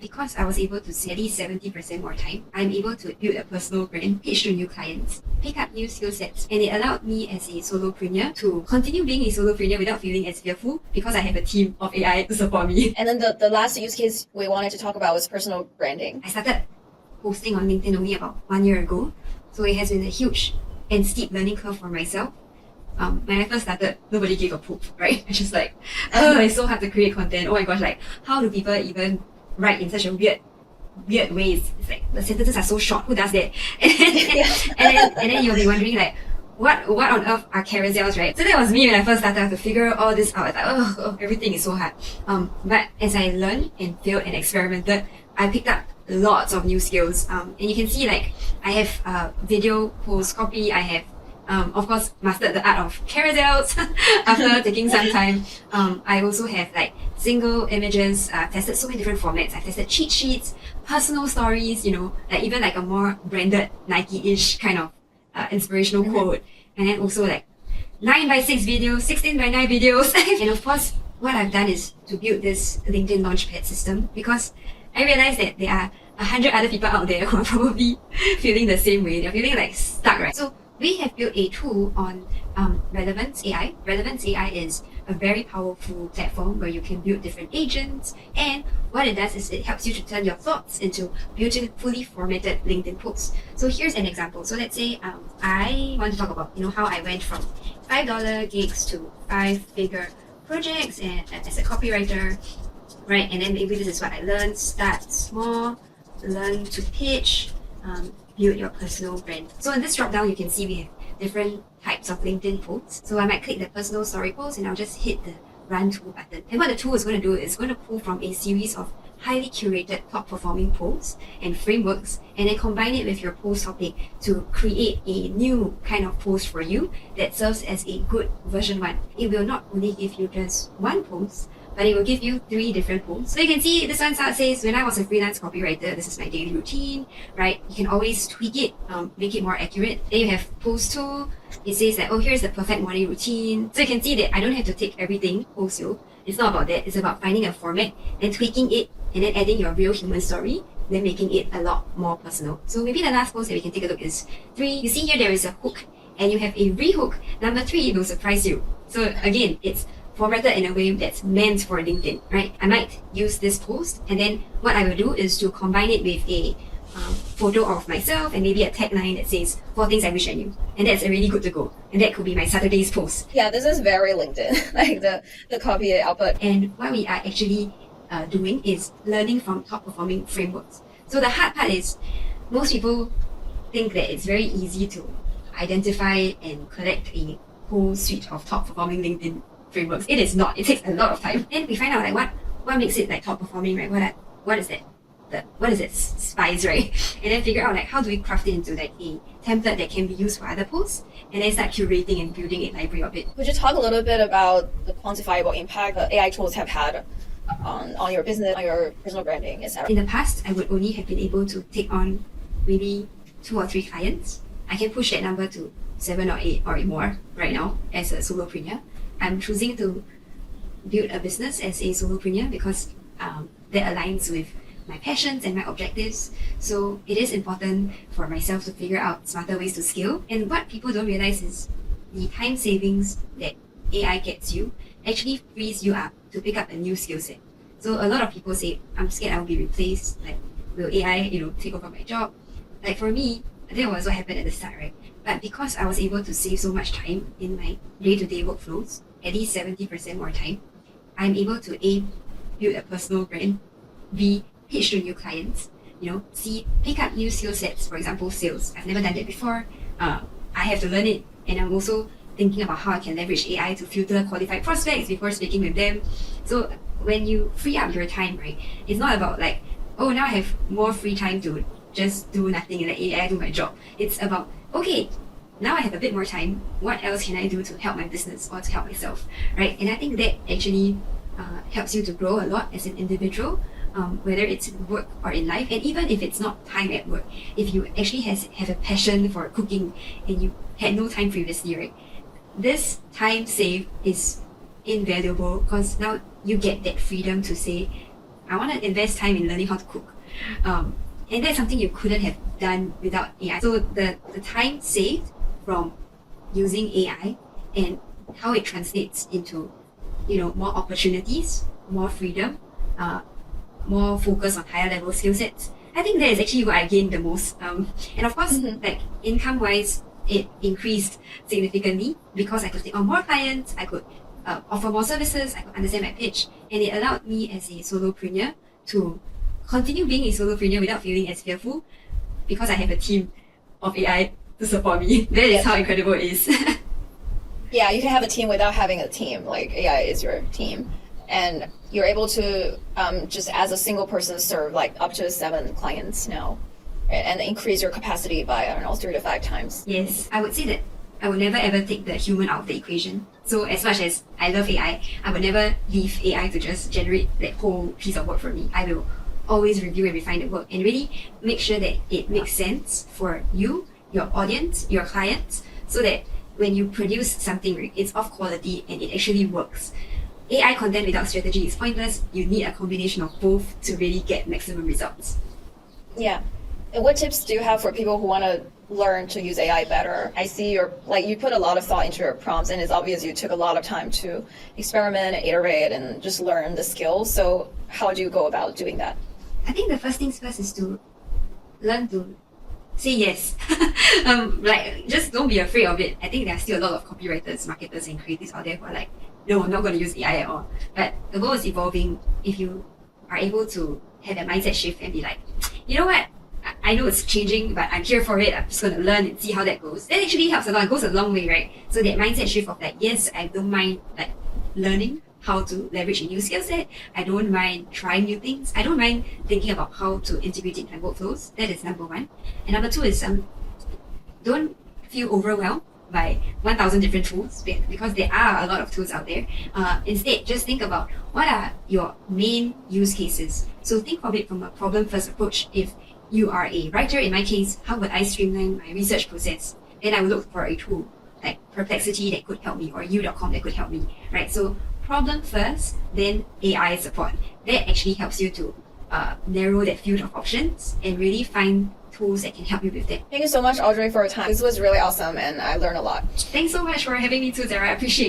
Because I was able to save at least 70% more time, I'm able to build a personal brand, pitch to new clients, pick up new skill sets, and it allowed me as a solopreneur to continue being a solopreneur without feeling as fearful because I have a team of AI to support me. And then the last use case we wanted to talk about was personal branding. I started posting on LinkedIn only about 1 year ago, so it has been a huge and steep learning curve for myself. When I first started, nobody gave a poop, right? I just like, it's so hard to create content. Oh my gosh, like, how do people even write in such a weird ways? It's like, the sentences are so short, who does that? And then you'll be wondering like, what on earth are carousels, right? So that was me when I first started to figure all this out. It's like, oh, everything is so hard. But as I learned and failed and experimented, I picked up lots of new skills. And you can see like, I have video, post, copy, I have of course, mastered the art of carousels after taking some time. I also have like single images, tested so many different formats. I've tested cheat sheets, personal stories, like even like a more branded Nike-ish kind of inspirational quote. And then also like 9x6 videos, 16x9 videos. And of course, what I've done is to build this LinkedIn Launchpad system because I realized that there are 100 other people out there who are probably feeling the same way. They're feeling like stuck, right? So we have built a tool on Relevance AI. Relevance AI is a very powerful platform where you can build different agents, and what it does is it helps you to turn your thoughts into beautifully formatted LinkedIn posts. So here's an example. So let's say I want to talk about how I went from $5 gigs to 5-figure projects and as a copywriter, right? And then maybe this is what I learned: start small, learn to pitch, build your personal brand. So in this drop down, you can see we have different types of LinkedIn posts. So I might click the personal story post and I'll just hit the run tool button. And what the tool is going to do is going to pull from a series of highly curated top performing posts and frameworks and then combine it with your post topic to create a new kind of post for you that serves as a good version 1. It will not only give you just one post, but it will give you 3 different posts. So you can see this one says, when I was a freelance copywriter, this is my daily routine, right? You can always tweak it, make it more accurate. Then you have post 2. It says that, here's the perfect morning routine. So you can see that I don't have to take everything wholesale. It's not about that. It's about finding a format and tweaking it and then adding your real human story, then making it a lot more personal. So maybe the last post that we can take a look is 3. You see here there is a hook and you have a rehook. Number 3 will surprise you. So again, it's formatted in a way that's meant for LinkedIn, right? I might use this post and then what I will do is to combine it with a photo of myself and maybe a tagline that says 4 things I wish I knew. And that's already good to go. And that could be my Saturday's post. Yeah, this is very LinkedIn, like the copy output. And what we are actually doing is learning from top performing frameworks. So the hard part is most people think that it's very easy to identify and collect a whole suite of top performing LinkedIn frameworks. It is not. It takes a lot of time. Then we find out like what makes it like top performing, right? What is that? What is it spice, right? And then figure out like how do we craft it into like a template that can be used for other posts, and then start curating and building a library of it. Would you talk a little bit about the quantifiable impact that AI tools have had on your business, on your personal branding, etc.? In the past, I would only have been able to take on maybe 2 or 3 clients. I can push that number to 7 or 8 or more right now as a solopreneur. I'm choosing to build a business as a solopreneur because that aligns with my passions and my objectives. So it is important for myself to figure out smarter ways to scale. And what people don't realize is the time savings that AI gets you actually frees you up to pick up a new skill set. So a lot of people say, I'm scared I will be replaced. Like, will AI, take over my job? Like for me, that was what happened at the start, right? But because I was able to save so much time in my day-to-day workflows, at least 70% more time, I'm able to A, build a personal brand, B, pitch to new clients, C, pick up new skill sets, for example, sales. I've never done that before. I have to learn it, and I'm also thinking about how I can leverage AI to filter qualified prospects before speaking with them. So when you free up your time, right, it's not about like, now I have more free time to just do nothing and let AI do my job. It's about, okay, now I have a bit more time. What else can I do to help my business or to help myself, right? And I think that actually helps you to grow a lot as an individual, whether it's in work or in life. And even if it's not time at work, if you actually have a passion for cooking and you had no time previously, right? This time saved is invaluable because now you get that freedom to say, I want to invest time in learning how to cook. And that's something you couldn't have done without AI. So the time saved from using AI and how it translates into, more opportunities, more freedom, more focus on higher level skill sets. I think that is actually what I gained the most. And of course, like income wise, it increased significantly because I could take on more clients, I could offer more services, I could understand my pitch, and it allowed me as a solopreneur to continue being a solopreneur without feeling as fearful because I have a team of AI to support me. That is how incredible it is. Yeah, you can have a team without having a team. Like AI is your team. And you're able to just as a single person serve like up to 7 clients now and increase your capacity by, 3 to 5 times. Yes, I would say that I would never ever take the human out of the equation. So as much as I love AI, I would never leave AI to just generate that whole piece of work for me. I will always review and refine the work and really make sure that it makes sense for you, your audience, your clients, so that when you produce something, it's of quality and it actually works. AI content without strategy is pointless. You need a combination of both to really get maximum results. Yeah. And what tips do you have for people who want to learn to use AI better? I see you put a lot of thought into your prompts, and it's obvious you took a lot of time to experiment and iterate and just learn the skills. So how do you go about doing that? I think the first things first is to learn to say yes. Just don't be afraid of it. I think there are still a lot of copywriters, marketers, and creatives out there who are like, no, I'm not going to use AI at all. But the world is evolving. If you are able to have a mindset shift and be like, you know what? I know it's changing, but I'm here for it. I'm just going to learn and see how that goes. That actually helps a lot. It goes a long way, right? So that mindset shift of like, yes, I don't mind like learning how to leverage a new skill set. I don't mind trying new things. I don't mind thinking about how to integrate it in my workflows. That is number one. And number two is don't feel overwhelmed by 1,000 different tools because there are a lot of tools out there. Instead, just think about what are your main use cases. So think of it from a problem-first approach. If you are a writer, in my case, how would I streamline my research process? Then I would look for a tool like Perplexity that could help me or U.com that could help me, right? So problem first, then AI support. That actually helps you to narrow that field of options and really find tools that can help you with that. Thank you so much, Audrey, for your time. This was really awesome, and I learned a lot. Thanks so much for having me too, Zara. I appreciate